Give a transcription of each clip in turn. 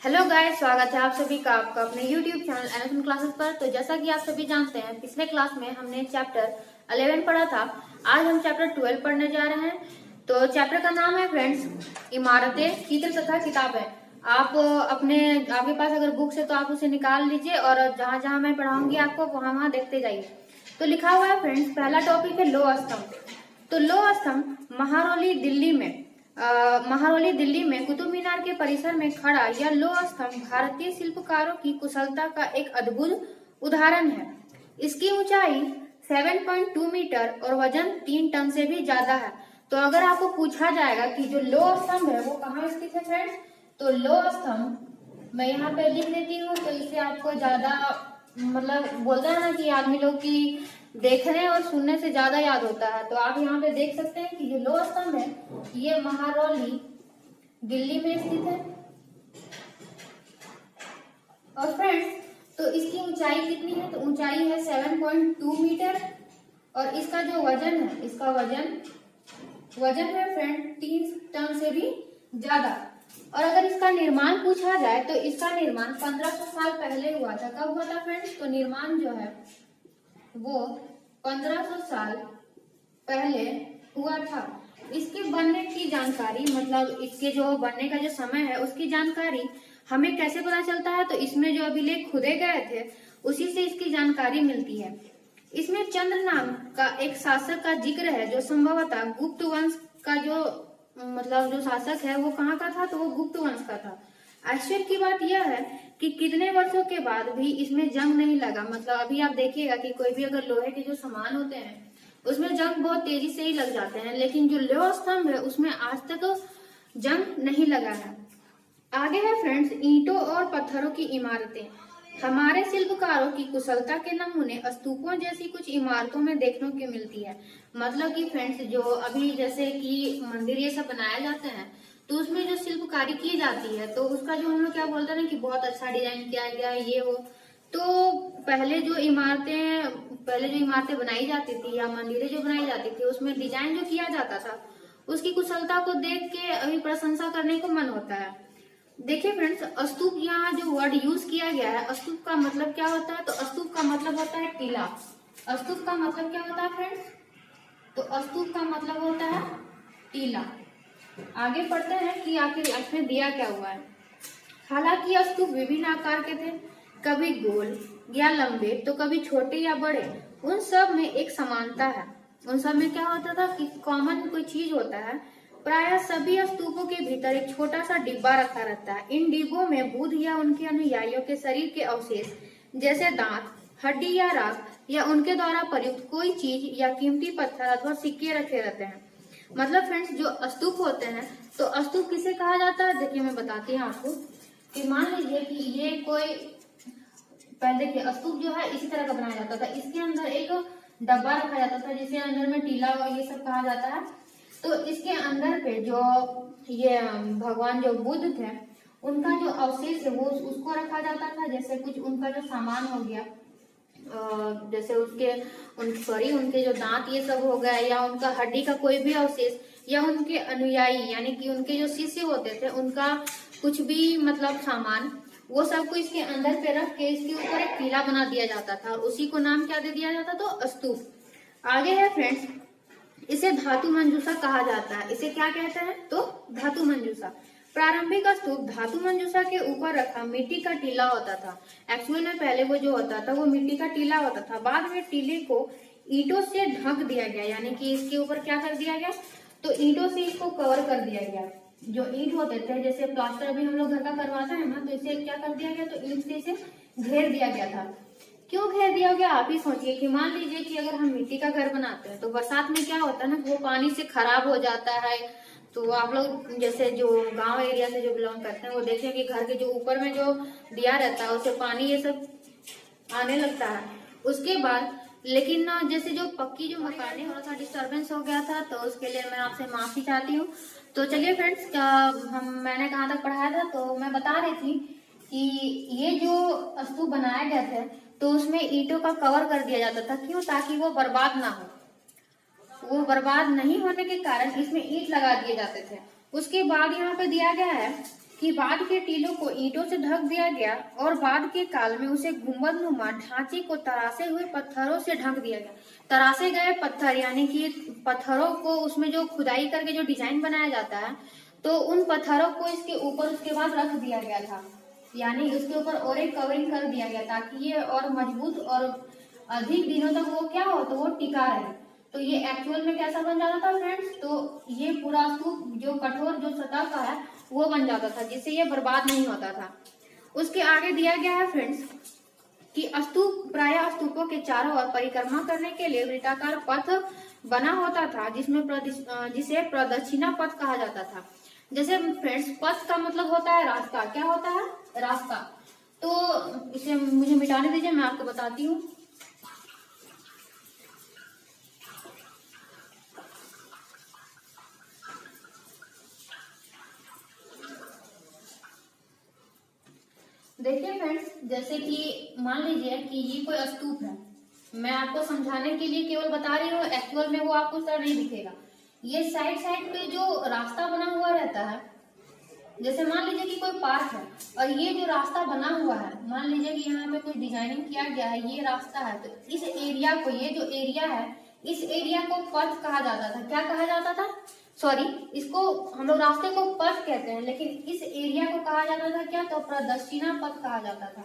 Hello guys, स्वागत है आप सभी का आपका अपने यूट्यूब चैनल एनएसएम क्लासेस पर। तो जैसा कि आप सभी जानते हैं, पिछले क्लास में हमने चैप्टर 11 पढ़ा था। आज हम चैप्टर 12 पढ़ने जा रहे हैं। तो चैप्टर का नाम है फ्रेंड्स इमारतें, चित्र तथा किताबें। आप आपके पास अगर बुक्स है तो आप उसे निकाल लीजिए और जहाँ जहाँ मैं पढ़ाऊंगी आपको वहाँ वहाँ देखते जाइए। तो लिखा हुआ है फ्रेंड्स, पहला टॉपिक है लौह स्तंभ। तो लौह स्तंभ महारौली दिल्ली में कुतुब मीनार के परिसर में खड़ा यह लौह स्तंभ भारतीय शिल्पकारों की कुशलता का एक अद्भुत उदाहरण है। इसकी ऊंचाई 7.2 मीटर और वजन 3 टन से भी ज्यादा है। तो अगर आपको पूछा जाएगा कि जो लौह स्तंभ है वो कहाँ स्थित है फ्रेंड्स, तो लौह स्तंभ मैं यहाँ पे लिख देती हूँ। तो इससे आपको ज्यादा बोलते हैं ना कि आदमी लोग की देखने और सुनने से ज्यादा याद होता है। तो आप यहाँ पे देख सकते हैं कि जो लौह स्तंभ है ये महारौली दिल्ली में स्थित है। और फ्रेंड्स तो इसकी ऊंचाई कितनी है, तो ऊंचाई है 7.2 मीटर और इसका जो वजन है, इसका वजन है फ्रेंड 3 टन से भी ज्यादा। और अगर इसका निर्माण पूछा जाए तो इसका निर्माण 1500 साल पहले हुआ था। कब हुआ था फ्रेंड्स, तो निर्माण जो है वो 1500 साल पहले हुआ था। इसके बनने की जानकारी, इसके जो बनने का जो समय है उसकी जानकारी हमें कैसे पता चलता है, तो इसमें जो अभिलेख खुदे गए थे उसी से इसकी जानकारी मिलती है। इसमें चंद्र नाम का एक शासक का जिक्र है जो संभवतः गुप्त वंश का जो शासक है वो कहाँ का था, तो वो गुप्त वंश का था। आश्चर्य की बात यह है कि कितने वर्षों के बाद भी इसमें जंग नहीं लगा। अभी आप देखिएगा कि कोई भी अगर लोहे के जो सामान होते हैं उसमें जंग बहुत तेजी से ही लग जाते हैं, लेकिन जो लौह स्तंभ है उसमें आज तक जंग नहीं लगा है। आगे है फ्रेंड्स ईंटों और पत्थरों की इमारतें। हमारे शिल्पकारों की कुशलता के नमूने स्तूपों जैसी कुछ इमारतों में देखने को मिलती है। मतलब कि फ्रेंड्स जो अभी जैसे कि मंदिर ये सब बनाए जाते हैं तो उसमें जो शिल्पकारी की जाती है तो उसका जो हम लोग क्या बोलते हैं ना कि बहुत अच्छा डिजाइन किया गया है ये वो। तो पहले जो इमारतें बनाई जाती थी या मंदिरें जो बनाई जाती थी उसमें डिजाइन जो किया जाता था उसकी कुशलता को देख के अभी प्रशंसा करने को मन होता है। देखिए फ्रेंड्स, स्तूप यहाँ जो वर्ड यूज किया गया है, स्तूप का मतलब क्या होता है, तो स्तूप का मतलब होता है टीला। स्तूप का मतलब क्या होता है फ्रेंड्स, तो स्तूप का मतलब होता है टीला। आगे पढ़ते हैं कि आखिर इसमें दिया क्या हुआ है। हालांकि स्तूप विभिन्न आकार के थे, कभी गोल या लंबे तो कभी छोटे या बड़े। उन सब में एक समानता है। उन सब में क्या होता था कि कॉमन कोई चीज होता है। प्रायः सभी स्तूपों के भीतर एक छोटा सा डिब्बा रखा रहता है। इन डिब्बों में बुद्ध या उनके अनुयायियों के शरीर के अवशेष जैसे दांत, हड्डी या राख या उनके द्वारा प्रयुक्त कोई चीज या कीमती पत्थर अथवा सिक्के रखे रहते हैं। मतलब फ्रेंड्स जो स्तूप होते हैं तो स्तूप किसे कहा जाता है, देखिए मैं बताती हूँ आपको। कि मान लीजिए कि ये कोई पहले देखिए स्तूप जो है इसी तरह का बनाया जाता था। इसके अंदर एक डब्बा रखा जाता था जिसे अंदर में टीला और ये सब कहा जाता है। तो इसके अंदर पे जो ये भगवान जो बुद्ध थे उनका जो अवशेष है वो उसको रखा जाता था। जैसे कुछ उनका जो सामान हो गया, जैसे उनके जो दांत ये सब हो गया, या उनका हड्डी का कोई भी अवशेष, या उनके अनुयायी यानी कि उनके जो शिष्य होते थे उनका कुछ भी सामान, वो सब को इसके अंदर पे रख के इसके ऊपर एक टीला बना दिया जाता था और उसी को नाम क्या दे दिया जाता, तो स्तूप। आगे है फ्रेंड्स, इसे धातु मंजूषा कहा जाता है। इसे क्या कहते हैं, तो धातु मंजूषा। प्रारंभिक स्तूप धातु मंजूषा के ऊपर रखा मिट्टी का टीला होता था। एक्चुअल में पहले वो जो होता था वो मिट्टी का टीला होता था। बाद में टीले को ईंटों से ढक दिया गया, यानी कि इसके ऊपर क्या कर दिया गया, तो ईंटों से इसको कवर कर दिया गया। जो ईंट होते थे, जैसे प्लास्टर अभी हम लोग घर का करवाते हैं ना, तो इसे क्या कर दिया गया, तो ईंट से इसे घेर दिया गया था। क्यों घेर दिया गया, आप ही सोचिए कि मान लीजिए कि अगर हम मिट्टी का घर बनाते हैं तो बरसात में क्या होता है ना, वो पानी से खराब हो जाता है। तो आप लोग जैसे जो गांव एरिया से जो बिलोंग करते हैं वो देखें कि घर के जो ऊपर में जो दिया रहता है उससे पानी ये सब आने लगता है। उसके बाद लेकिन जैसे जो पक्की जो मकान है, थोड़ा सा डिस्टर्बेंस हो गया था तो उसके लिए मैं आपसे माफी चाहती हूँ। तो चलिए फ्रेंड्स, मैंने कहाँ तक पढ़ाया था, तो मैं बता रही थी कि ये जो स्तूप बनाए गए थे तो उसमें ईंटों का कवर कर दिया जाता था। क्यों, ताकि वो बर्बाद ना हो। वो बर्बाद नहीं होने के कारण इसमें ईंट लगा दिए जाते थे। उसके बाद यहाँ पे दिया गया है कि बाद के टीलों को ईंटों से ढक दिया गया और बाद के काल में उसे गुंबदनुमा ढांचे को तरासे हुए पत्थरों से ढक दिया गया। तरासे गए पत्थर यानी कि पत्थरों को उसमें जो खुदाई करके जो डिजाइन बनाया जाता है, तो उन पत्थरों को इसके ऊपर उसके बाद रख दिया गया था, यानी उसके ऊपर और एक कवरिंग कर दिया गया ताकि ये और मजबूत और अधिक दिनों तक वो क्या हो, तो वो टिका रहे। तो ये एक्चुअल में कैसा बन जाता था फ्रेंड्स, तो ये पूरा स्तूप जो कठोर जो सतह का है वो बन जाता था, जिससे ये बर्बाद नहीं होता था। उसके आगे दिया गया है फ्रेंड्स कि स्तूप प्रायः स्तूपों के चारों ओर परिक्रमा करने के लिए वृत्ताकार पथ बना होता था, जिसे प्रदक्षिणा पथ कहा जाता था। जैसे फ्रेंड्स पथ का मतलब होता है रास्ता, क्या होता है, रास्ता। तो इसे मुझे मिटाने दीजिए, मैं आपको बताती हूँ। देखिए फ्रेंड्स, जैसे कि मान लीजिए कि ये कोई स्तूप है, मैं आपको समझाने के लिए केवल बता रही हूँ, एक्चुअल में वो आपको इस तरह नहीं दिखेगा। ये साइड साइड पे जो रास्ता बना हुआ रहता है, जैसे मान लीजिए कि कोई पार्क है और ये जो रास्ता बना हुआ है, मान लीजिए कि यहाँ पे कुछ डिजाइनिंग किया गया है, ये रास्ता है, तो इस एरिया को, ये जो एरिया है, इस एरिया को पथ कहा जाता था। क्या कहा जाता था, सॉरी, इसको हम लोग रास्ते को पथ कहते हैं, लेकिन इस एरिया को कहा जाता था क्या, तो प्रदक्षिणा पथ कहा जाता था।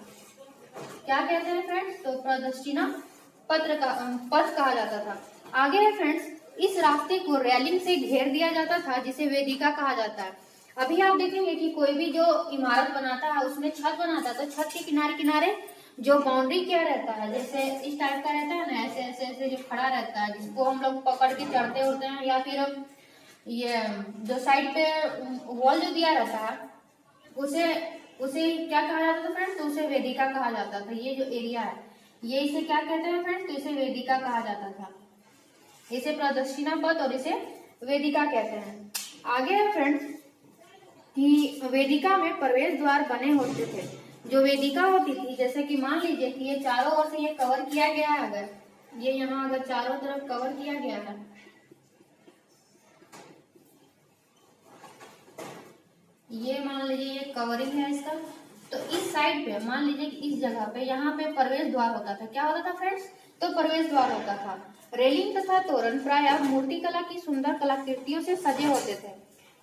क्या कहते हैं फ्रेंड्स, तो प्रदक्षिणा पथ कहा जाता था। आगे है फ्रेंड्स, इस रास्ते को रेलिंग से घेर दिया जाता था, जिसे वेदिका कहा जाता है। अभी आप देखेंगे कि कोई भी जो इमारत बनाता है, उसमें छत बनाता है, तो छत के किनारे किनारे जो बाउंड्री क्या रहता है, जैसे इस टाइप का रहता है ना, ऐसे ऐसे ऐसे जो खड़ा रहता है, जिसको हम लोग पकड़ के चढ़ते उड़ते हैं, या फिर ये जो साइड पे वॉल जो दिया रहता है, उसे उसे क्या कहा जाता था फ्रेंड्स, तो उसे वेदिका कहा जाता था। ये जो एरिया है, ये इसे क्या कहते हैं फ्रेंड्स, तो इसे वेदिका कहा जाता था। इसे प्रदक्षिणा पथ और इसे वेदिका कहते हैं। आगे है फ्रेंड्स कि वेदिका में प्रवेश द्वार बने होते थे। जो वेदिका होती थी, जैसे कि मान लीजिए कि ये चारों ओर से ये कवर किया गया है, अगर ये यहाँ अगर चारों तरफ कवर किया गया है, ये मान लीजिए ये कवरिंग है इसका, तो इस साइड पे मान लीजिए कि इस जगह पे यहाँ पे प्रवेश द्वार होता था। क्या होता था फ्रेंड्स, तो प्रवेश द्वार होता था। रेलिंग तथा तोरण प्रायः मूर्ति कला की सुंदर कलाकृतियों से सजे होते थे।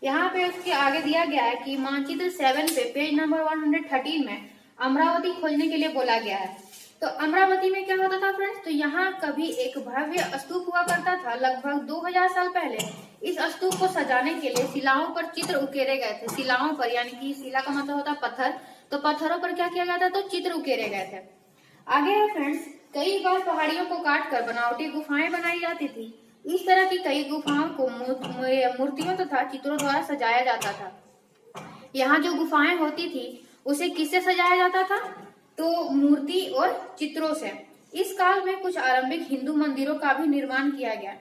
यहाँ पे उसके आगे दिया गया है कि मानचित्र 7 पे पेज नंबर 113 में अमरावती खोजने के लिए बोला गया है। तो अमरावती में क्या होता था फ्रेंड्स, तो यहाँ कभी एक भव्य स्तूप हुआ करता था। लगभग 2000 साल पहले इस स्तूप को सजाने के लिए शिलाओं पर चित्र उकेरे गए थे। शिलाओं पर, यानी कि शिला का मतलब होता है पत्थर, तो पत्थरों पर क्या किया गया था, तो चित्र उकेरे गए थे। आगे है फ्रेंड्स, कई बार पहाड़ियों को काटकर बनावटी गुफाएं बनाई जाती थी। इस तरह की कई गुफाओं को मूर्तियों तथा चित्रों द्वारा सजाया जाता था। यहाँ जो गुफाएं होती थी उसे किससे सजाया जाता था, तो मूर्ति और चित्रों से। इस काल में कुछ आरंभिक हिंदू मंदिरों का भी निर्माण किया गया।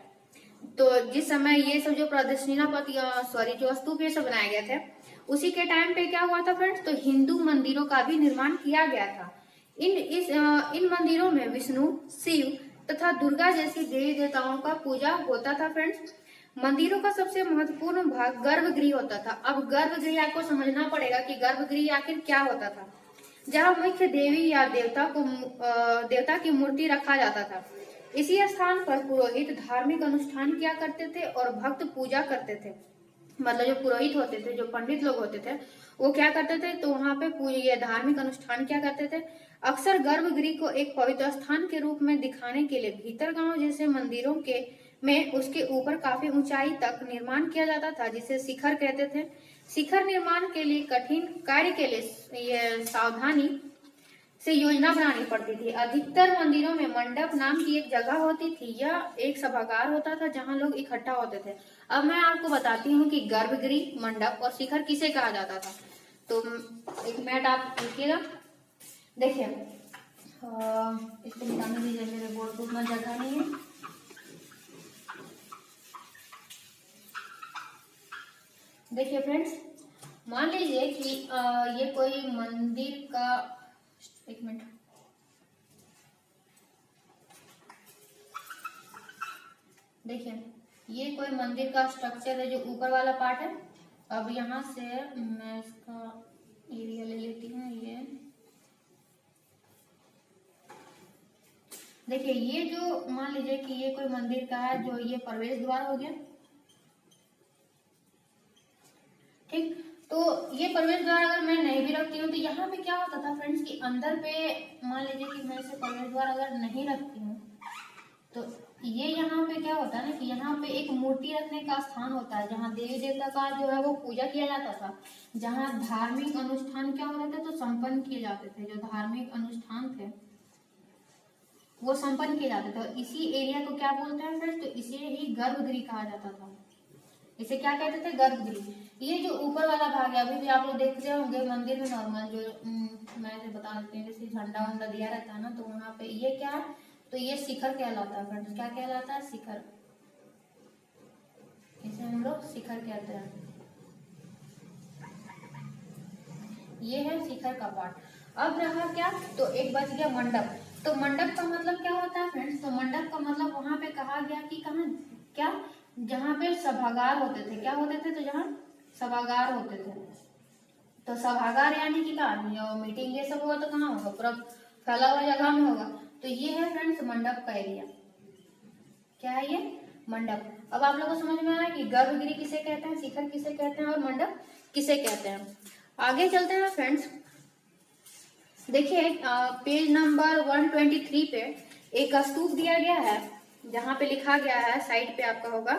तो जिस समय ये सब जो प्रदक्षिणा पथ सॉरी जो स्तूप ये सब बनाए गए थे, उसी के टाइम पे क्या हुआ था फ्रेंड्स, तो हिंदू मंदिरों का भी निर्माण किया गया था। इन मंदिरों में विष्णु, शिव तथा दुर्गा जैसी देवी देवताओं का पूजा होता था फ्रेंड्स। मंदिरों का सबसे महत्वपूर्ण भाग गर्भगृह होता था। अब गर्भगृह आपको समझना पड़ेगा कि गर्भगृह आखिर क्या होता था। जहाँ मुख्य देवी या देवता की मूर्ति रखा जाता था। इसी स्थान पर पुरोहित धार्मिक अनुष्ठान किया करते थे और भक्त पूजा करते थे। मतलब जो पुरोहित होते थे, जो पंडित लोग होते थे, वो क्या करते थे, तो वहाँ पे ये धार्मिक अनुष्ठान क्या करते थे। अक्सर गर्भगृह को एक पवित्र स्थान के रूप में दिखाने के लिए भीतर गांव जैसे मंदिरों में उसके ऊपर काफी ऊंचाई तक निर्माण किया जाता था, जिसे शिखर कहते थे। शिखर निर्माण के लिए कठिन कार्य के लिए ये सावधानी से योजना बनानी पड़ती थी। अधिकतर मंदिरों में मंडप नाम की एक जगह होती थी। यह एक सभागार होता था जहां लोग इकट्ठा होते थे। अब मैं आपको बताती हूँ कि गर्भगृह, मंडप और शिखर किसे कहा जाता था। तो एक मिनट आप लिखिएगा। देखिए इसको मिटाने दीजिए, मेरे बोर्ड को उतना जगह नहीं है। देखिए फ्रेंड्स, मान लीजिए कि ये कोई मंदिर का, एक मिनट, देखिए ये कोई मंदिर का स्ट्रक्चर है, जो ऊपर वाला पार्ट है, अब यहाँ से मैं इसका एरिया ले लेती हूँ। ये देखिए, ये जो मान लीजिए कि ये कोई मंदिर का है, जो ये प्रवेश द्वार हो गया, ठीक। तो ये प्रवेश द्वार अगर मैं नहीं भी रखती हूँ तो यहाँ पे क्या होता था फ्रेंड्स कि अंदर पे मान लीजिए कि मैं इसे प्रवेश द्वार अगर नहीं रखती हूँ तो ये यहाँ पे क्या होता है ना कि यहाँ पे एक मूर्ति रखने का स्थान होता है, जहाँ देवी देवता का जो है वो पूजा किया जाता था, जहाँ धार्मिक अनुष्ठान क्या होते थे तो संपन्न किए जाते थे, जो धार्मिक अनुष्ठान थे वो संपन्न किए जाते थे। इसी एरिया को क्या बोलते हैं फ्रेंड्स, तो इसे ही गर्भगृह कहा जाता था। इसे क्या कहते थे, गर्भगृह। ये जो ऊपर वाला भाग है, अभी भी आप लोग देखते होंगे मंदिर में नॉर्मल जो मैं इसे बता देती हूँ, जैसे झंडा वंडा दिया रहता है ना, तो वहां पे ये क्या है, तो ये शिखर कहलाता है फ्रेंड्स। क्या कहलाता है, शिखर। इसे हम लोग शिखर कहते हैं। ये है शिखर का पार्ट। अब रहा क्या, तो एक बच गया मंडप। तो मंडप का मतलब क्या होता है फ्रेंड्स, तो मंडप का मतलब वहां पे कहा गया कि कहाँ, क्या, जहाँ पे सभागार होते थे। क्या होते थे, तो जहाँ सभागार होते थे। तो सभागार यानी कि कहा मीटिंग ये सब हुआ तो कहाँ होगा, पूरा फैला हुआ जगह में होगा। तो ये है फ्रेंड्स मंडप का एरिया। क्या है ये, मंडप। अब आप लोगों को समझ में आया कि गर्भगृह किसे कहते हैं, शिखर किसे कहते हैं और मंडप किसे कहते हैं। आगे चलते हैं फ्रेंड्स। देखिए पेज नंबर 123 पे एक स्तूप दिया गया है, जहाँ पे लिखा गया है, साइड पे आपका होगा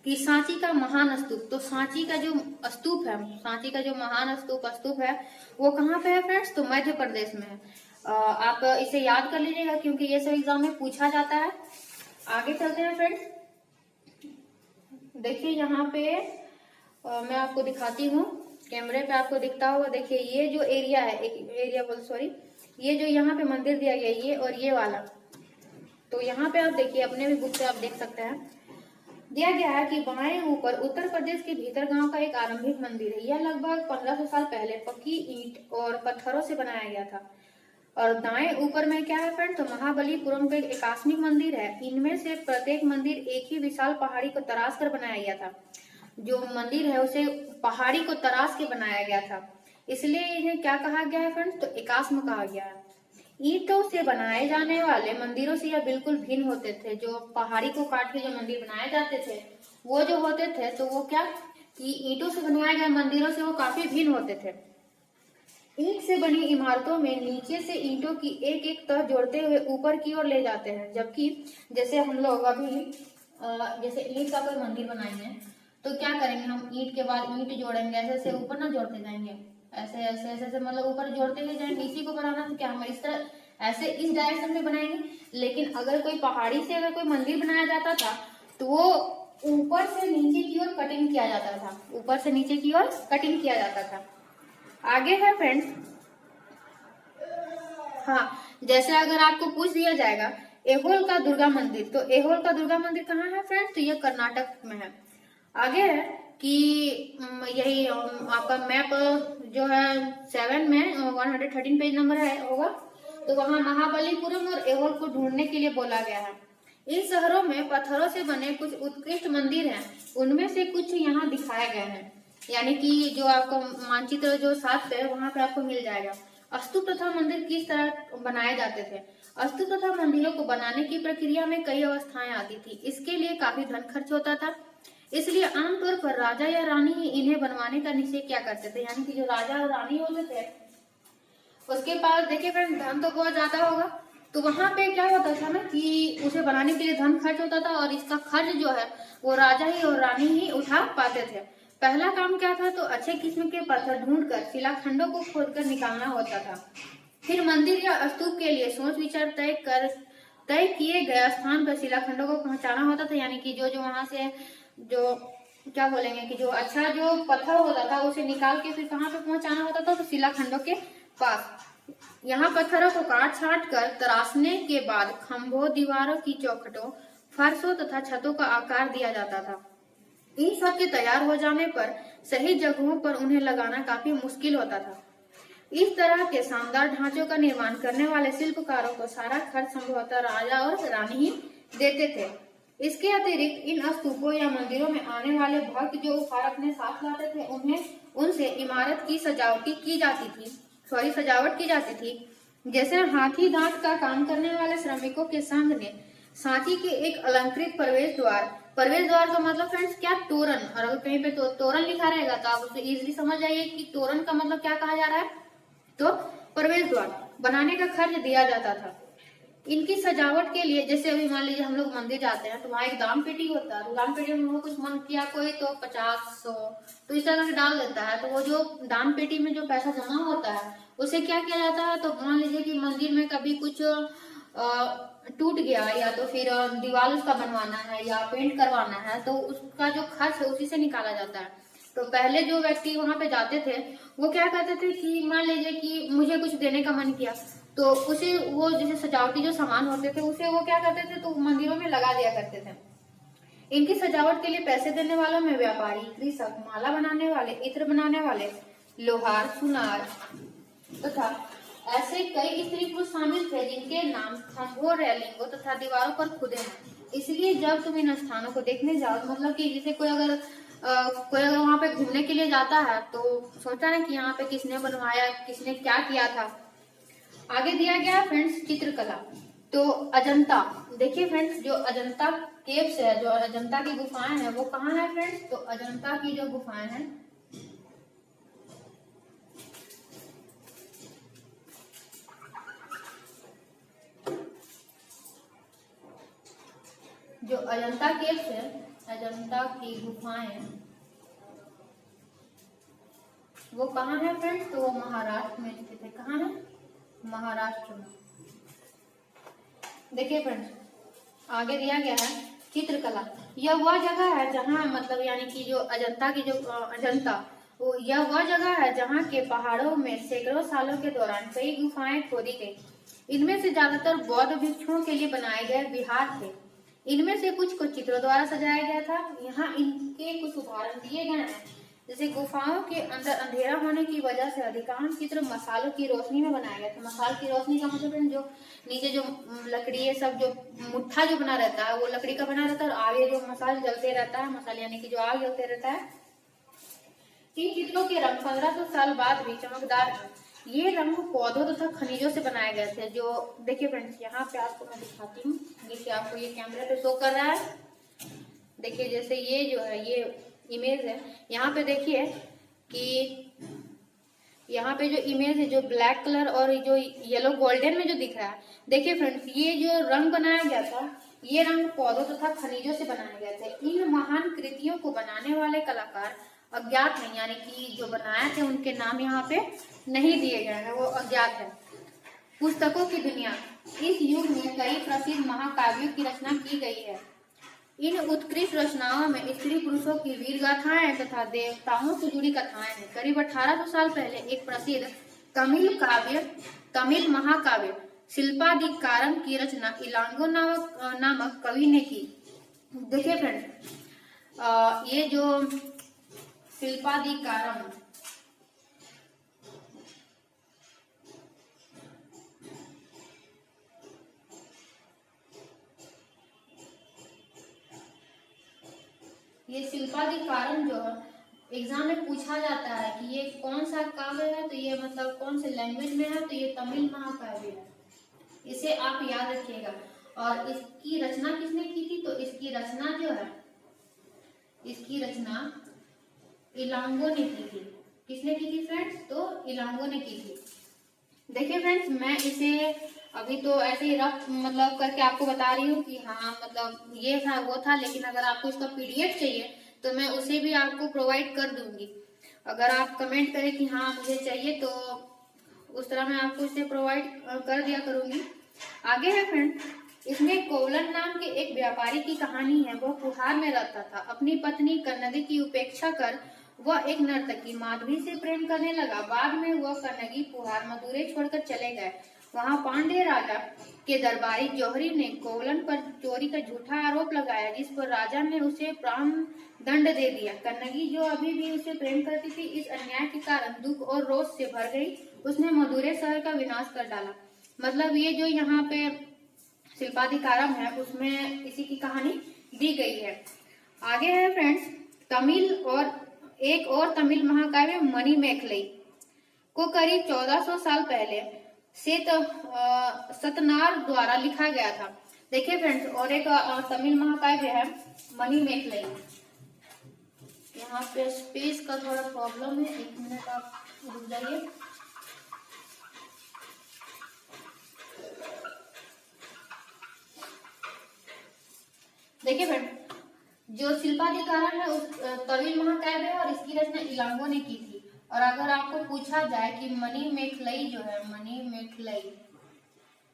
कि सांची का महान स्तूप। तो सांची का जो स्तूप है, सांची का जो महान स्तूप है वो कहाँ पे है फ्रेंड्स, तो मध्य प्रदेश में है। आप इसे याद कर लीजिएगा क्योंकि ये सब एग्जाम में पूछा जाता है। आगे चलते हैं फ्रेंड्स। देखिए यहाँ पे मैं आपको दिखाती हूँ, कैमरे पे आपको दिखता होगा। देखिए ये जो एरिया है, एक एरिया बोल सॉरी, ये जो यहाँ पे मंदिर दिया गया ये और ये वाला, तो यहाँ पे आप देखिए अपने भी बुक से आप देख सकते हैं, दिया गया है कि बाएं ऊपर उत्तर प्रदेश के भीतर गांव का एक आरंभिक मंदिर है। यह लगभग 1500 साल पहले पक्की ईंट और पत्थरों से बनाया गया था। और दाएं ऊपर में क्या है फ्रेंड, तो महाबलीपुरम का एक आकस्मिक मंदिर है। इनमें से प्रत्येक मंदिर एक ही विशाल पहाड़ी को तराश कर बनाया गया था। जो मंदिर है उसे पहाड़ी को तराश के बनाया गया था, इसलिए इन्हें क्या कहा गया है फ्रेंड्स, तो एकास्म कहा गया है। ईंटों से बनाए जाने वाले मंदिरों से यह बिल्कुल भिन्न होते थे। जो पहाड़ी को काट के जो मंदिर बनाए जाते थे वो जो होते थे, तो वो क्या कि ईंटों से बनाए गए मंदिरों से वो काफी भिन्न होते थे। ईंट से बनी इमारतों में नीचे से ईंटों की एक एक तह जोड़ते हुए ऊपर की ओर ले जाते हैं, जबकि जैसे हम लोग अभी जैसे ईंट का कोई मंदिर बनाएंगे तो क्या करेंगे, हम ईंट के बाद ईंट जोड़ेंगे, ऐसे ऐसे ऊपर ना जोड़ते जाएंगे, ऐसे ऐसे ऐसे ऐसे मतलब ऊपर जोड़ते हुए जाएंगे। इसी को बनाना तो क्या हम इस तरह ऐसे इस डायरेक्शन में बनाएंगे। लेकिन अगर कोई पहाड़ी से अगर कोई मंदिर बनाया जाता था तो वो ऊपर से नीचे की ओर कटिंग किया जाता था, ऊपर से नीचे की ओर कटिंग किया जाता था। आगे है फ्रेंड्स, हाँ, जैसे अगर आपको पूछ दिया जाएगा एहोल का दुर्गा मंदिर, तो एहोल का दुर्गा मंदिर कहाँ है फ्रेंड्स, तो ये कर्नाटक में है। आगे है कि यही आपका मैप जो है 7 में 113 पेज नंबर है होगा, तो वहाँ महाबलीपुरम और एहोल को ढूंढने के लिए बोला गया है। इन शहरों में पत्थरों से बने कुछ उत्कृष्ट मंदिर हैं, उनमें से कुछ यहाँ दिखाए गए हैं। यानी कि जो आपको मानचित्र जो साथ है वहां पे आपको मिल जाएगा। स्तूप तथा मंदिर किस तरह बनाए जाते थे। स्तूप तथा मंदिरों को बनाने की प्रक्रिया में कई अवस्थाएं आती थी। इसके लिए काफी धन खर्च होता था, इसलिए आमतौर पर राजा या रानी ही इन्हें बनवाने का निश्चय क्या करते थे। यानी कि जो राजा और रानी होते थे उसके पास देखिए फ्रेंड धन तो बहुत ज्यादा होगा, तो वहां पे क्या होता था ना कि उसे बनाने के लिए धन खर्च होता था और इसका खर्च जो है वो राजा ही और रानी ही उठा पाते थे। पहला काम क्या था, तो अच्छे किस्म के पत्थर ढूंढकर शिलाखंडों को खोदकर निकालना होता था। फिर मंदिर या स्तूप के लिए सोच विचार तय किए गए स्थान पर शिलाखंडों को पहुंचाना होता था। यानी कि जो जो वहां से जो क्या बोलेंगे कि जो अच्छा जो पत्थर होता था उसे निकाल के फिर कहाँ पे पहुंचाना होता था, तो शिलाखंडों के पास। यहाँ पत्थरों को काट छाट कर तराशने के बाद खंभों, दीवारों की चौखटों, फर्शों तथा छतों का आकार दिया जाता था। इन सब के तैयार हो जाने पर सही जगहों पर उन्हें लगाना काफी मुश्किल होता था। इस तरह के शानदार ढांचों का निर्माण करने वाले शिल्पकारों को सारा खर्च संभवतः राजा और रानी ही देते थे। इसके अतिरिक्त इन स्तूपों या मंदिरों में आने वाले भक्त जो उपहार अपने साथ लाते थे उन्हें उनसे इमारत की सजावट की जाती थी। जैसे हाथी दांत का काम करने वाले श्रमिकों के संघ ने सांची के एक अलंकृत प्रवेश द्वार का मतलब फ्रेंड्स क्या, तोरण। और अगर कहीं पे तो तोरण लिखा रहेगा तो आप उसे इजीली समझ जाइए कि तोरण का मतलब क्या कहा जा रहा है, तो प्रवेश द्वार बनाने का खर्च दिया जाता था। इनकी सजावट के लिए जैसे अभी मान लीजिए हम लोग मंदिर जाते हैं तो वहाँ एक दान पेटी होता है, तो दान पेटी में कुछ मन किया कोई तो 50-100 तो इस तरह से डाल देता है। तो वो जो दान पेटी में जो पैसा जमा होता है उसे क्या किया जाता है, तो मान लीजिए कि मंदिर में कभी कुछ टूट गया या तो फिर दीवार उसका बनवाना है या पेंट करवाना है तो उसका जो खर्च है उसी से निकाला जाता है। तो पहले जो व्यक्ति वहां पे जाते थे वो क्या कहते थे कि मान लीजिए कि मुझे कुछ देने का मन किया तो उसे वो जैसे सजावटी जो सामान होते थे उसे वो क्या करते थे, तो मंदिरों में लगा दिया करते थे। इनकी सजावट के लिए पैसे देने वालों में व्यापारी, कृषक, माला बनाने वाले, इत्र बनाने वाले, लोहार, सुनार तथा ऐसे कई स्त्री पुरुष शामिल थे जिनके नाम खंभों, रेलिंगों तथा दीवारों पर खुदे हैं। इसलिए जब तुम इन स्थानों को देखने जाओ, मतलब कि जैसे कोई अगर वहां पे घूमने के लिए जाता है तो सोचता है कि यहाँ पे किसने बनवाया, किसने क्या किया था। आगे दिया गया फ्रेंड्स चित्रकला। तो अजंता, देखिए फ्रेंड्स जो अजंता केव्स है, जो अजंता की गुफाएं हैं वो कहाँ है फ्रेंड्स, तो अजंता की जो गुफाएं हैं जो अजंता केव्स है, अजंता की गुफाएं वो कहाँ है फ्रेंड्स, तो वो महाराष्ट्र में स्थित है। कहाँ है, महाराष्ट्र में। देखिए फ्रेंड्स आगे दिया गया है चित्रकला। यह वह जगह है जहाँ मतलब यानी कि जो अजंता की जो अजंता यह वह जगह है जहाँ के पहाड़ों में सैकड़ों सालों के दौरान कई गुफाएं खोदी गई। इनमें से ज्यादातर बौद्ध भिक्षुओं के लिए बनाए गए विहार थे। इनमें से कुछ को चित्रों द्वारा सजाया गया था। यहाँ इनके कुछ उदाहरण दिए गए हैं। जैसे गुफाओं के अंदर अंधेरा होने की वजह से अधिकांश चित्र मसालों की रोशनी में बनाए गए थे। मसाल की रोशनी का मतलब जो नीचे जो लकड़ी है सब जो मुट्ठा जो बना रहता है वो लकड़ी का बना रहता है और आगे जो मसाल जलते रहता है, मसाल यानी कि जो आग जलते रहता है। इन चित्रों के रंग 1500 साल बाद भी चमकदार है। ये रंग पौधों तथा खनिजों से बनाए गए थे। जो देखिए फ्रेंड्स यहाँ पे आपको मैं दिखाती हूँ, जैसे आपको ये कैमरे पे शो कर रहा है। देखिए जैसे ये जो है ये इमेज है, यहाँ पे देखिए कि यहाँ पे जो इमेज है जो ब्लैक कलर और जो येलो गोल्डन में जो दिख रहा है, देखिए फ्रेंड्स ये जो रंग बनाया गया था ये रंग पौधों तथा खनिजों से बनाए गए थे। इन महान कृतियों को बनाने वाले कलाकार अज्ञात हैं, यानी कि जो बनाए थे उनके नाम यहाँ पे नहीं दिए गए हैं, वो अज्ञात है। पुस्तकों की दुनिया। इस युग में कई प्रसिद्ध महाकाव्यों की रचना की गई है। इन उत्कृष्ट रचनाओं में स्त्री पुरुषों की वीर गाथाएं तथा देवताओं से जुड़ी कथाएं हैं। करीब 1800 साल पहले एक प्रसिद्ध तमिल महाकाव्य शिल्पाधिकारम की रचना इलांगो नामक कवि ने की। देखिए फ्रेंड्स ये जो शिल्पाधिकारम ये शिल्पाधिकारम जो एग्जाम में पूछा जाता है कि ये कौन सा काव्य है, तो ये मतलब कौन से लैंग्वेज में है, तो ये तमिल महाकाव्य है। इसे आप याद रखिएगा। और इसकी रचना किसने की थी, तो इसकी रचना जो है इसकी रचना इलांगो ने की थी। किसने की थी फ्रेंड्स, तो इलांगो ने की थी। देखिए फ्रेंड्स मैं इसे अभी तो ऐसे ही रफ मतलब करके आपको बता रही हूँ कि हाँ मतलब ये था वो था, लेकिन अगर आपको इसका पीडीएफ चाहिए तो मैं उसे भी आपको प्रोवाइड कर दूंगी। अगर आप कमेंट करें कि हाँ मुझे चाहिए तो उस तरह मैं आपको इसे प्रोवाइड कर दिया करूंगी। आगे है फ्रेंड, इसमें कोवलन नाम के एक व्यापारी की कहानी है। वह पुहार में रहता था। अपनी पत्नी कन्नगी की उपेक्षा कर वह एक नर्तकी माधवी से प्रेम करने लगा। बाद में वह कन्नगी पुहार मदुरै छोड़कर चले गए। वहां पांड्य राजा के दरबारी जौहरी ने कोवलन पर चोरी का झूठा आरोप लगाया, जिस पर राजा ने उसे प्राण दंड दे दिया। कन्नगी जो अभी भी उसे प्रेम करती थी, इस अन्याय के कारण दुख और रोष से भर गई। उसने मदुरै शहर का विनाश कर डाला। मतलब ये जो यहाँ पे शिल्पाधिकारम है उसमें इसी की कहानी दी गई है। आगे है फ्रेंड्स, तमिल और एक और तमिल महाकाव्य मणिमेखलाई को करीब 1400 साल पहले से सतनार द्वारा लिखा गया था। देखिए फ्रेंड्स, और एक तमिल महाकाव्य है मणिमेखलाई। यहाँ पे स्पेस का थोड़ा प्रॉब्लम है, 1 मिनट आप रुक जाइए। देखिए फ्रेंड, जो शिल्पाधिकारम है उस तमिल महाकाव्य है और इसकी रचना इलांगो ने की थी। और अगर आपको पूछा जाए कि मणिमेखलाई जो है, मणिमेखलाई,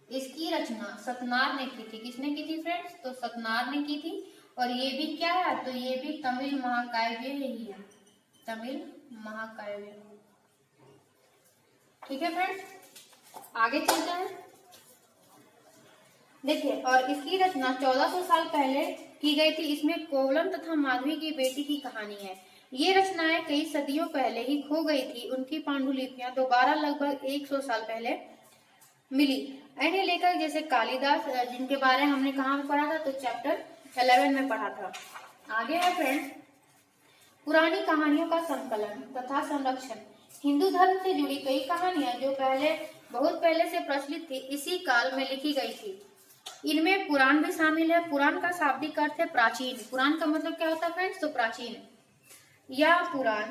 इसकी रचना सतनार ने की थी। किसने की थी फ्रेंड्स? तो सतनार ने की थी। और ये भी क्या है? तो ये भी तमिल महाकाव्य ही है, तमिल महाकाव्य। ठीक है फ्रेंड्स, आगे चलते हैं। देखिए, और इसकी रचना 1400 साल पहले की गई थी। इसमें कोवलम तथा माधवी की बेटी की कहानी है। ये रचनाएं कई सदियों पहले ही खो गई थी। उनकी पांडुलिपियां दोबारा लगभग 100 साल पहले मिली। अन्य लेखक जैसे कालिदास, जिनके बारे में हमने कहाँ पढ़ा था? तो चैप्टर 11 में पढ़ा था। आगे है फ्रेंड्स, पुरानी कहानियों का संकलन तथा संरक्षण। हिंदू धर्म से जुड़ी कई कहानियां जो बहुत पहले से प्रचलित थी, इसी काल में लिखी गई थी। इनमें पुराण भी शामिल है। पुराण का शाब्दिक अर्थ है प्राचीन। पुराण का मतलब क्या होता है फ्रेंड्स? तो प्राचीन या पुराण।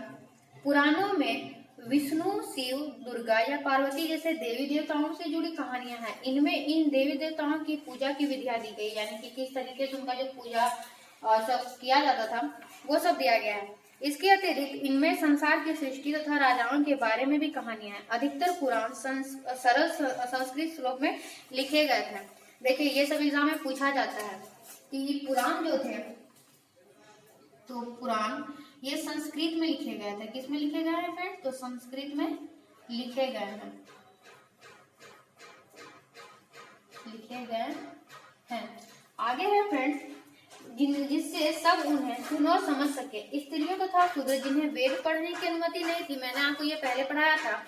पुराणों में विष्णु, शिव, दुर्गा या पार्वती जैसे देवी देवताओं से जुड़ी कहानियां हैं। इनमें इन देवी देवताओं की पूजा की विधियां दी गई, यानी कि किस तरीके से उनका जो पूजा सब किया जाता था वो सब दिया गया है। इसके अतिरिक्त इनमें संसार की सृष्टि तथा राजाओं के बारे में भी कहानियां हैं। अधिकतर पुराण सरल संस्कृत श्लोक में लिखे गए थे। देखिए, ये सब एग्जाम में पूछा जाता है कि पुराण जो थे, तो पुराण ये संस्कृत में लिखे गए थे। किस में लिखे गए हैं फ्रेंड्स? तो संस्कृत में लिखे गए हैं, लिखे गए हैं। आगे है फ्रेंड्स, जिससे सब उन्हें सुन और समझ सके। स्त्रियों तथा शूद्र जिन्हें वेद पढ़ने की अनुमति नहीं थी, मैंने आपको ये पहले पढ़ाया था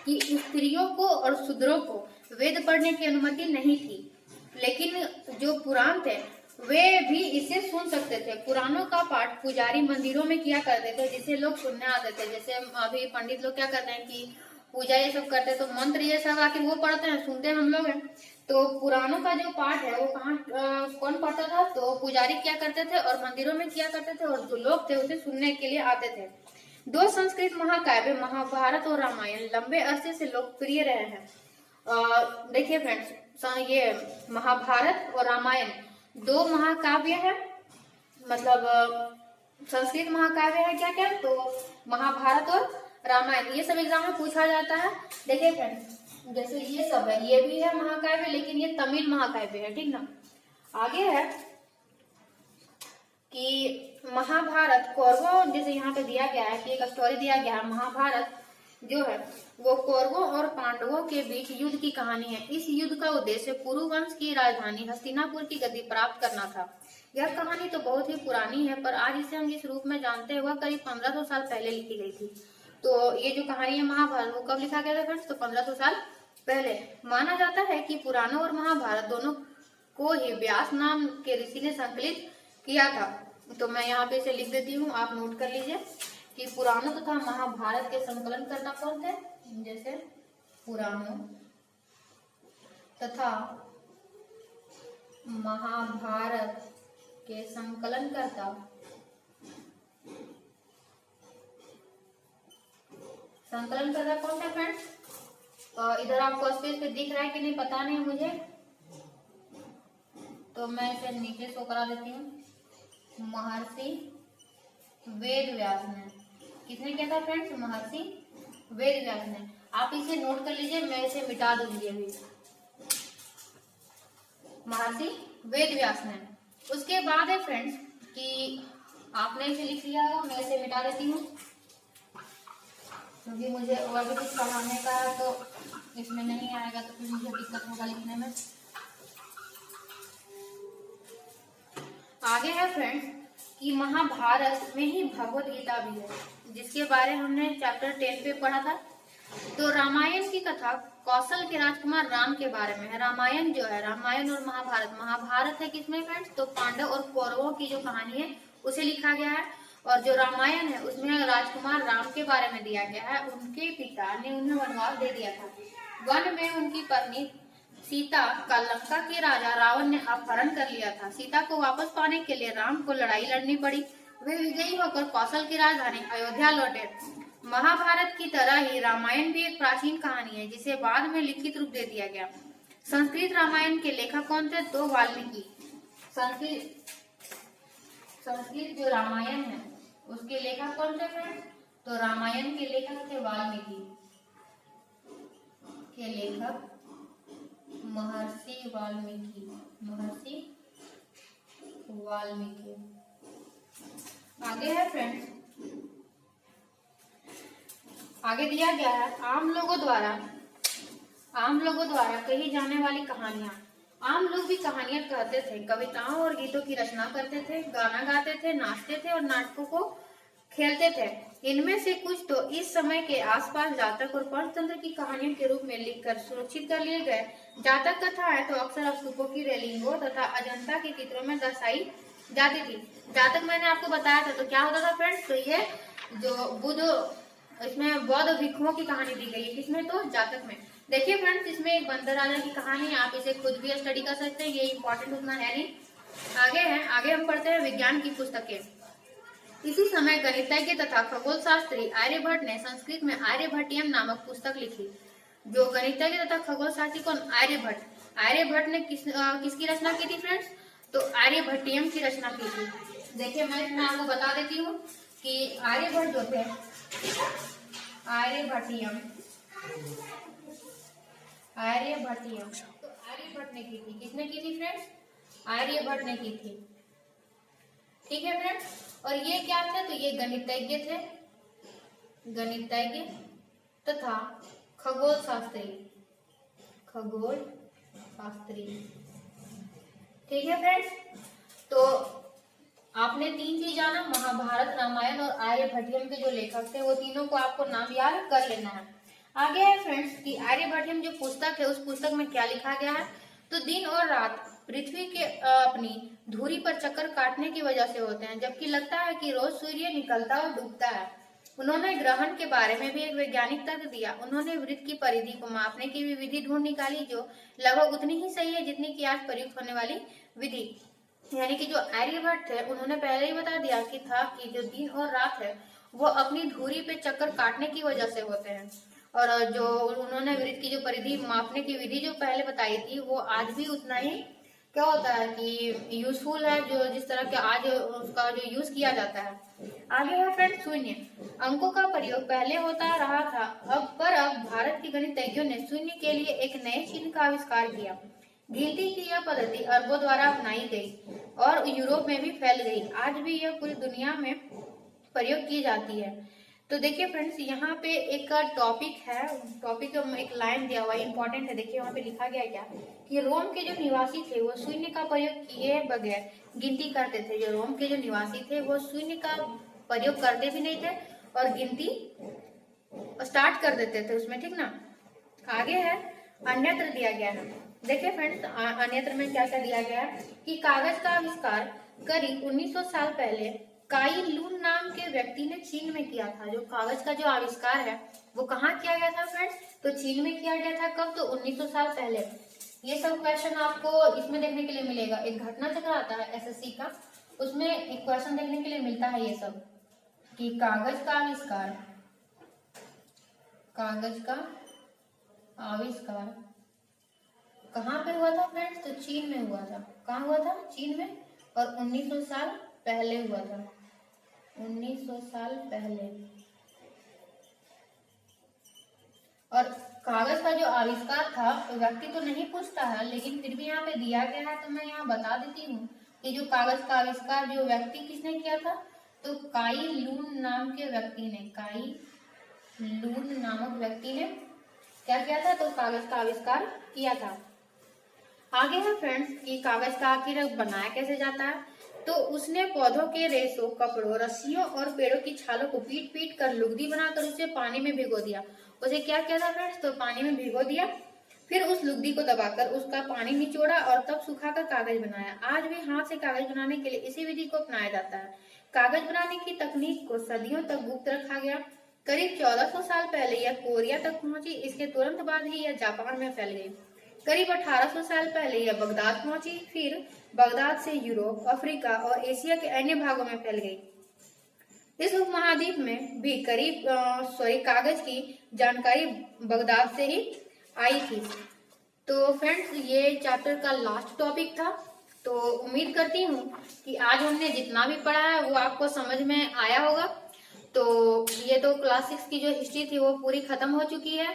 कि स्त्रियों को और शूद्रों को वेद पढ़ने की अनुमति नहीं थी, लेकिन जो पुराण थे वे भी इसे सुन सकते थे। पुराणों का पाठ पुजारी मंदिरों में किया करते थे, जिसे लोग सुनने आते थे। जैसे अभी पंडित लोग क्या करते हैं कि पूजा ये सब करते हैं, तो मंत्र ये सब आखिर वो पढ़ते हैं, सुनते हैं हम लोग हैं। तो पुराणों का जो पाठ है वो कौन पढ़ता था? तो पुजारी क्या करते थे और मंदिरों में किया करते थे, और जो लोग थे उसे सुनने के लिए आते थे। 2 संस्कृत महाकाव्य महाभारत और रामायण लंबे अरसे से लोकप्रिय रहे हैं। देखिए फ्रेंड्स, ये महाभारत और रामायण 2 महाकाव्य है, मतलब संस्कृत महाकाव्य है। क्या क्या? तो महाभारत और रामायण। ये सब एग्जाम में पूछा जाता है। देखिए फ्रेंड्स, जैसे ये सब है, ये भी है महाकाव्य, लेकिन ये तमिल महाकाव्य है, ठीक ना। आगे है कि महाभारत कौरवों, जैसे यहाँ पे दिया गया है कि एक स्टोरी दिया गया है। महाभारत जो है वो कौरवों और पांडवों के बीच युद्ध की कहानी है। इस युद्ध का उद्देश्य कुरु वंश की राजधानी हस्तिनापुर की गद्दी प्राप्त करना था। यह कहानी तो बहुत ही पुरानी है, पर आज इसे हम जिस रूप में जानते हैं वह करीब 1500 साल पहले लिखी गई थी। तो ये जो कहानी है महाभारत, वो कब लिखा गया था फ्रेंड्स? तो 1500 साल पहले। माना जाता है कि पुराणों और महाभारत दोनों को ही व्यास नाम के ऋषि ने संकलित किया था। तो मैं यहाँ पे इसे लिख देती हूँ, आप नोट कर लीजिए कि पुराणों तथा महाभारत के संकलन करना कौन थे? जैसे पुराणों तथा महाभारत के संकलन करता कौन था फ्रेंड्स? इधर आपको स्पेस पे दिख रहा है कि नहीं पता नहीं मुझे, तो मैं इसे नीचे शो करा देती हूँ। महर्षि वेद व्यास ने। किसने किया था फ्रेंड्स? महर्षि वेद व्यास ने। आप इसे नोट कर लीजिए, मैं इसे मिटा दूंगी अभी। महर्षि वेद व्यास ने। उसके बाद है फ्रेंड्स कि आपने इसे लिख लिया होगा, मैं इसे मिटा देती हूँ क्योंकि मुझे और भी कुछ पढ़ाने का है, तो इसमें नहीं आएगा तो फिर मुझे दिक्कत होगा लिखने में। आगे है फ्रेंड्स कि महाभारत में ही भगवत गीता भी है, जिसके बारे में हमने चैप्टर 10 पे पढ़ा था। तो रामायण की कथा कौशल के राजकुमार राम के बारे में है। रामायण जो है, रामायण और महाभारत, महाभारत है किसमें फ्रेंड्स, तो पांडव और कौरवों की जो कहानी है उसे लिखा गया है। और जो रामायण है उसमें राजकुमार राम के बारे में दिया गया है। उनके पिता ने उन्हें वनवास दे दिया था। वन में उनकी पत्नी सीता का लंका के राजा रावण ने अपहरण कर लिया था। सीता को वापस पाने के लिए राम को लड़ाई लड़नी पड़ी। वे विजयी होकर कौशल की राजधानी अयोध्या लौटे। महाभारत की तरह ही रामायण भी एक प्राचीन कहानी है जिसे बाद में लिखित रूप दे दिया गया। संस्कृत रामायण के लेखक कौन थे, तो वाल्मीकि। संस्कृत जो रामायण है उसके लेखक कौन थे फ्रेंड्स, तो रामायण के लेखक थे वाल्मीकि के लेखक महर्षि वाल्मीकि। आगे है फ्रेंड्स, आगे दिया गया है आम लोगों द्वारा कही जाने वाली कहानियां। आम लोग भी कहानियां कहते थे, कविताओं और गीतों की रचना करते थे, गाना गाते थे, नाचते थे और नाटकों को खेलते थे। इनमें से कुछ तो इस समय के आसपास जातक और पंचतंत्र की कहानियों के रूप में लिखकर सुरक्षित कर लिए गए। जातक कथा है तो अक्सर स्तूपों की रेलिंगों तथा अजंता के चित्रों में दर्शाई जाती थी। जातक मैंने आपको बताया था, तो क्या होता था फ्रेंड्स, तो ये जो इसमें बौद्ध भिक्षुओं की कहानी दी गई है, किसमें, तो जातक में। देखिए फ्रेंड्स, इसमें एक बंदर राजा की कहानी है, आप इसे खुद भी स्टडी कर सकते हैं, ये इंपॉर्टेंट उतना है नहीं। आगे हम पढ़ते हैं विज्ञान की पुस्तकें। इसी समय गणितज्ञ तथा खगोल शास्त्री आर्यभट्ट ने संस्कृत में आर्यभट्टियम नामक पुस्तक लिखी। जो गणितज्ञ तथा खगोल शास्त्री कौन, आर्यभट्ट ने किसकी रचना की थी फ्रेंड्स, तो आर्यभट्टियम की रचना की थी। देखिए मैं इसमें आपको बता देती हूँ कि आर्यभट्ट जो थे, आर्यभट्टियम तो आर्यभट्ट ने की थी। किसने की थी फ्रेंड्स, आर्यभट्ट ने की थी। ठीक है फ्रेंड्स, और ये क्या थे, तो ये गणितज्ञ थे, गणितज्ञ तथा खगोल शास्त्री। ठीक है फ्रेंड्स, तो आपने 3 चीज जाना, महाभारत, रामायण और आर्यभट्टियम के जो लेखक थे वो तीनों को आपको नाम याद कर लेना है। आगे है फ्रेंड्स कि आर्यभट्टियम जो पुस्तक है उस पुस्तक में क्या लिखा गया है, तो दिन और रात पृथ्वी के अपनी धुरी पर चक्कर काटने की वजह से होते हैं, जबकि लगता है कि रोज सूर्य निकलता और डूबता है। उन्होंने ग्रहण के बारे में भी एक वैज्ञानिक तथ्य दिया। उन्होंने वृत्त की परिधि को मापने की भी विधि ढूंढ निकाली जो लगभग उतनी ही सही है जितनी की आज प्रयुक्त होने वाली विधि। यानी कि जो आर्यभट्ट थे उन्होंने पहले ही बता दिया कि जो दिन और रात है वो अपनी धुरी पे चक्कर काटने की वजह से होते हैं। और जो उन्होंने वृत्त की जो परिधि मापने की विधि जो पहले बताई थी वो आज भी उतना ही क्या होता है कि यूजफुल है, जो जिस तरह के आज उसका जो यूज किया जाता है। आगे है फ्रेंड्स शून्य। अंकों का प्रयोग पहले होता रहा था, अब भारत के गणितज्ञों ने शून्य के लिए एक नए चिन्ह का आविष्कार किया। गिनती की यह पद्धति अरबों द्वारा अपनाई गई और यूरोप में भी फैल गई। आज भी यह पूरी दुनिया में प्रयोग की जाती है। तो देखिए फ्रेंड्स, यहाँ पे एक टॉपिक है, टॉपिक एक लाइन दिया हुआ है, इंपॉर्टेंट है। देखिए वहाँ पे लिखा गया क्या कि रोम के जो निवासी थे वो शून्य का प्रयोग किए बगैर गिनती करते थे। जो रोम के जो निवासी थे वो शून्य का प्रयोग करते भी नहीं थे और गिनती स्टार्ट कर देते थे उसमें, ठीक ना। आगे है अन्यत्र दिया गया है। देखिए फ्रेंड्स, अन्यत्र में क्या क्या दिया गया है कि कागज का आविष्कार करीब 1900 साल पहले काई लून नाम के व्यक्ति ने चीन में किया था। जो कागज का जो आविष्कार है वो कहाँ किया गया था फ्रेंड्स, तो चीन में किया गया था। कब, तो 1900 साल पहले। ये सब क्वेश्चन आपको इसमें देखने के लिए मिलेगा। एक घटना चक्र आता है एसएससी का, उसमें एक क्वेश्चन देखने के लिए मिलता है ये सब कि कागज का आविष्कार कहाँ पे हुआ था फ्रेंड्स, तो चीन में हुआ था। कहाँ हुआ था, चीन में, और 1900 साल पहले हुआ था, 1900 साल पहले। और कागज का जो आविष्कार था तो व्यक्ति तो नहीं पूछता है, लेकिन फिर भी यहाँ पे दिया गया है तो मैं यहाँ बता देती हूँ कि जो कागज का आविष्कार जो व्यक्ति किसने किया था, तो काई लून नाम के व्यक्ति ने, काई लून नामक व्यक्ति ने क्या किया था, तो कागज का आविष्कार किया था। आगे है फ्रेंड्स कि कागज का आखिर बनाया कैसे जाता है, तो उसने पौधों के रेशों, कपड़ों, रस्सियों और पेड़ों की छालों को पीट कर लुगदी बनाकर उसे पानी में भिगो दिया उसे क्या किया था फ्रेंड्स, तो पानी में भिगो दिया, फिर उस लुगदी को दबाकर उसका पानी निचोड़ा और तब सुखाकर कागज बनाया। आज भी हाथ से कागज बनाने के लिए इसी विधि को अपनाया जाता है। कागज बनाने की तकनीक को सदियों तक गुप्त रखा गया। करीब 1400 साल पहले यह कोरिया तक पहुंची, इसके तुरंत बाद ही यह जापान में फैल गई। करीब 1800 साल पहले यह बगदाद पहुंची, फिर बगदाद से यूरोप, अफ्रीका और एशिया के अन्य भागों में फैल गई। इस उपमहाद्वीप में भी कागज की जानकारी बगदाद से ही आई थी। तो फ्रेंड्स ये चैप्टर का लास्ट टॉपिक था। तो उम्मीद करती हूँ कि आज हमने जितना भी पढ़ा है वो आपको समझ में आया होगा। तो ये तो क्लास 6 की जो हिस्ट्री थी वो पूरी खत्म हो चुकी है।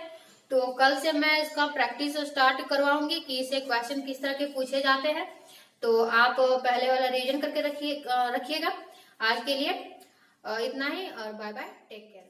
तो कल से मैं इसका प्रैक्टिस स्टार्ट करवाऊंगी कि इसे क्वेश्चन किस तरह के पूछे जाते हैं। तो आप पहले वाला रिवीजन करके रखिएगा। आज के लिए इतना ही और बाय बाय, टेक केयर।